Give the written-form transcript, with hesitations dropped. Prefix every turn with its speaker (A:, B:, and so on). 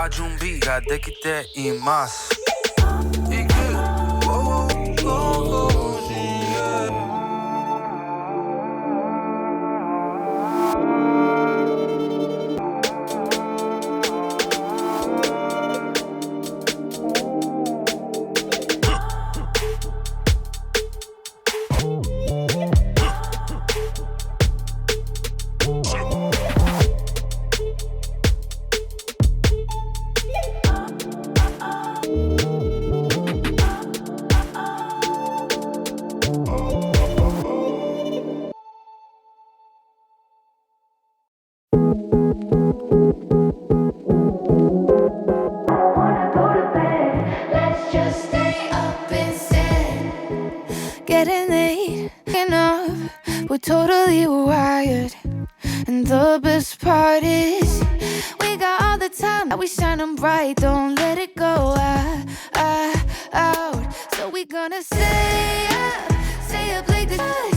A: 準備ができています行く
B: Getting late, getting up, we're totally wired. And the best part is, we got all the time, we shining bright, don't let it go out. So we gonna stay up late this